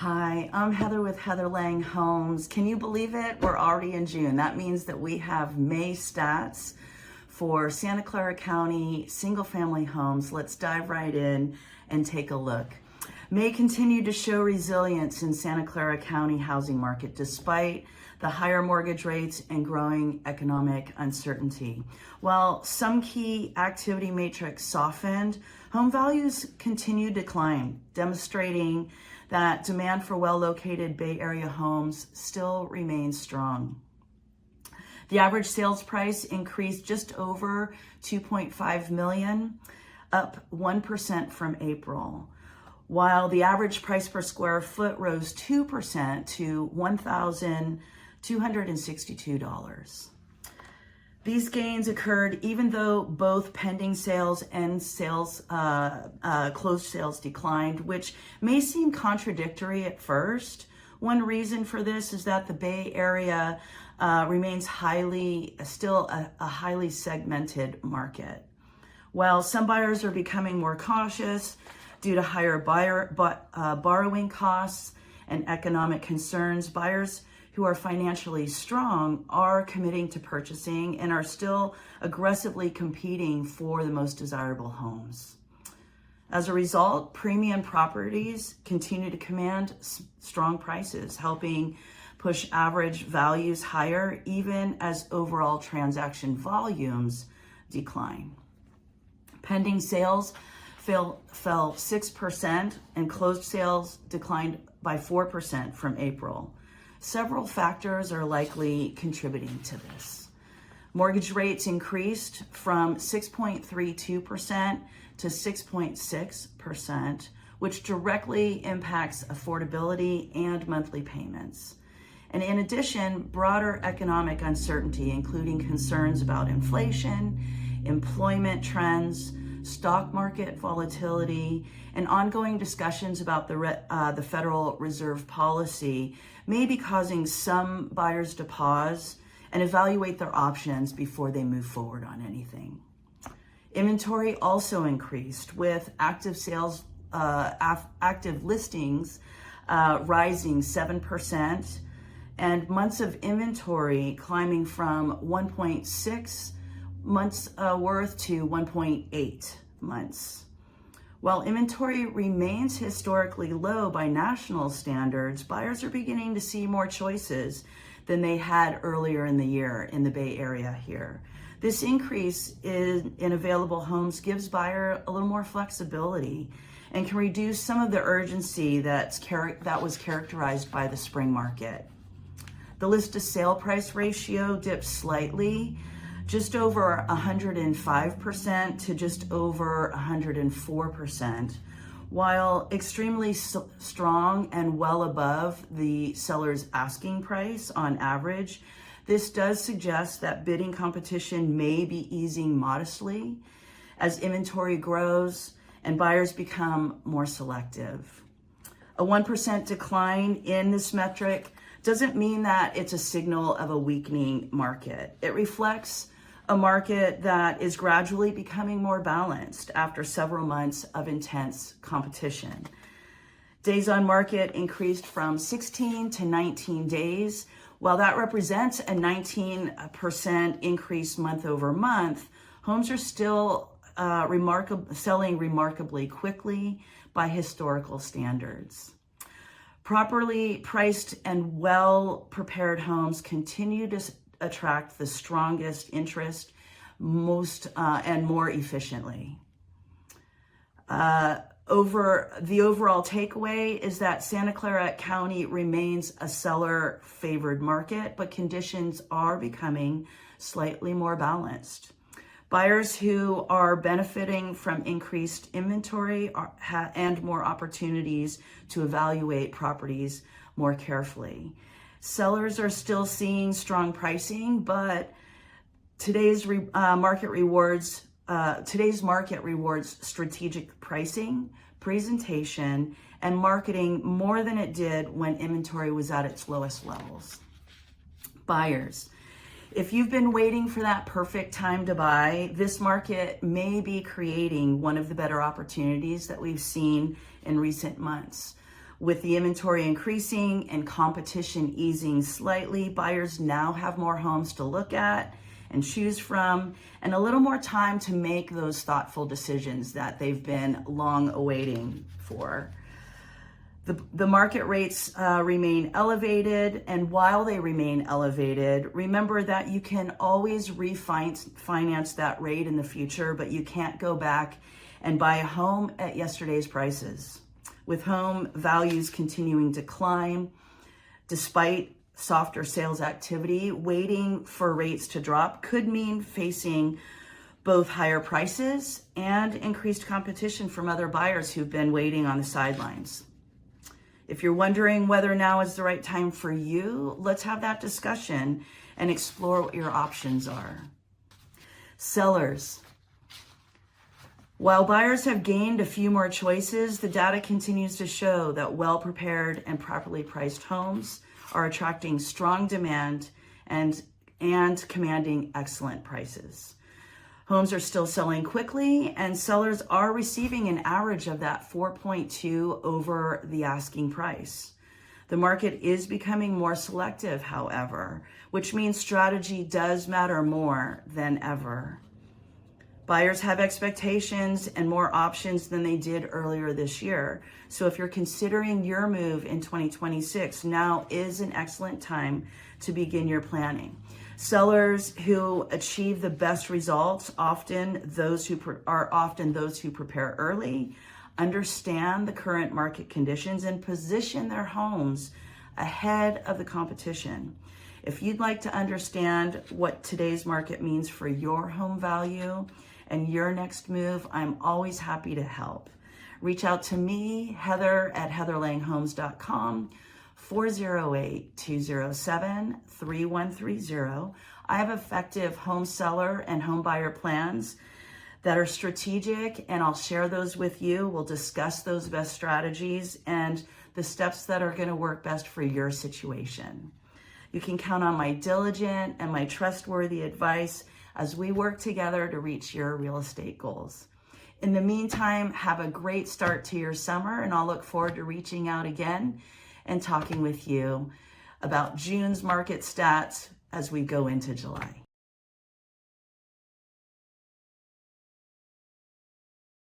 Hi, I'm Heather with Heather Lange Homes. Can you believe it? We're already in June. That means that we have May stats for Santa Clara County single family homes. Let's dive right in and take a look. May continued to show resilience in Santa Clara County housing market despite the higher mortgage rates and growing economic uncertainty. While some key activity matrix softened, home values continued to climb, demonstrating that demand for well-located Bay Area homes still remains strong. The average sales price increased just over $2.5 million, up 1% from April, while the average price per square foot rose 2% to $1,262. These gains occurred even though both pending sales and closed sales declined, which may seem contradictory at first. One reason for this is that the Bay Area remains still a highly segmented market. While some buyers are becoming more cautious due to higher borrowing costs and economic concerns, buyers who are financially strong are committing to purchasing and are still aggressively competing for the most desirable homes. As a result, premium properties continue to command strong prices, helping push average values higher even as overall transaction volumes decline. Pending sales fell 6% and closed sales declined by 4% from April. Several factors are likely contributing to this. Mortgage rates increased from 6.32% to 6.6%, which directly impacts affordability and monthly payments. And in addition, broader economic uncertainty, including concerns about inflation, employment trends, stock market volatility, and ongoing discussions about the Federal Reserve policy may be causing some buyers to pause and evaluate their options before they move forward on anything. Inventory also increased, with active listings rising 7% and months of inventory climbing from 1.6 months worth to 1.8 months. While inventory remains historically low by national standards, buyers are beginning to see more choices than they had earlier in the year in the Bay Area here. This increase in available homes gives buyer a little more flexibility and can reduce some of the urgency that was characterized by the spring market. The list to sale price ratio dipped slightly, just over 105% to just over 104%, while extremely strong and well above the seller's asking price on average. This does suggest that bidding competition may be easing modestly as inventory grows and buyers become more selective. A 1% decline in this metric doesn't mean that it's a signal of a weakening market. It reflects a market that is gradually becoming more balanced after several months of intense competition. Days on market increased from 16 to 19 days. While that represents a 19% increase month over month, homes are still selling remarkably quickly by historical standards. Properly priced and well-prepared homes continue to attract the strongest interest and more efficiently. The overall takeaway is that Santa Clara County remains a seller-favored market, but conditions are becoming slightly more balanced. Buyers who are benefiting from increased inventory and more opportunities to evaluate properties more carefully. Sellers are still seeing strong pricing, but today's market rewards strategic pricing, presentation, and marketing more than it did when inventory was at its lowest levels. Buyers, if you've been waiting for that perfect time to buy, this market may be creating one of the better opportunities that we've seen in recent months. With the inventory increasing and competition easing slightly, buyers now have more homes to look at and choose from, and a little more time to make those thoughtful decisions that they've been long awaiting for. The market rates remain elevated, and while they remain elevated, remember that you can always refinance that rate in the future, but you can't go back and buy a home at yesterday's prices. With home values continuing to climb, despite softer sales activity, waiting for rates to drop could mean facing both higher prices and increased competition from other buyers who've been waiting on the sidelines. If you're wondering whether now is the right time for you, let's have that discussion and explore what your options are. Sellers. While buyers have gained a few more choices, the data continues to show that well-prepared and properly priced homes are attracting strong demand and commanding excellent prices. Homes are still selling quickly, and sellers are receiving an average of that 4.2 over the asking price. The market is becoming more selective, however, which means strategy does matter more than ever. Buyers have expectations and more options than they did earlier this year. So if you're considering your move in 2026, now is an excellent time to begin your planning. Sellers who achieve the best results are often those who prepare early, understand the current market conditions, and position their homes ahead of the competition. If you'd like to understand what today's market means for your home value and your next move, I'm always happy to help. Reach out to me, Heather at heatherlangehomes.com, 408-207-3130. I have effective home seller and home buyer plans that are strategic, and I'll share those with you. We'll discuss those best strategies and the steps that are going to work best for your situation. You can count on my diligent and my trustworthy advice as we work together to reach your real estate goals. In the meantime, have a great start to your summer, and I'll look forward to reaching out again and talking with you about June's market stats as we go into July.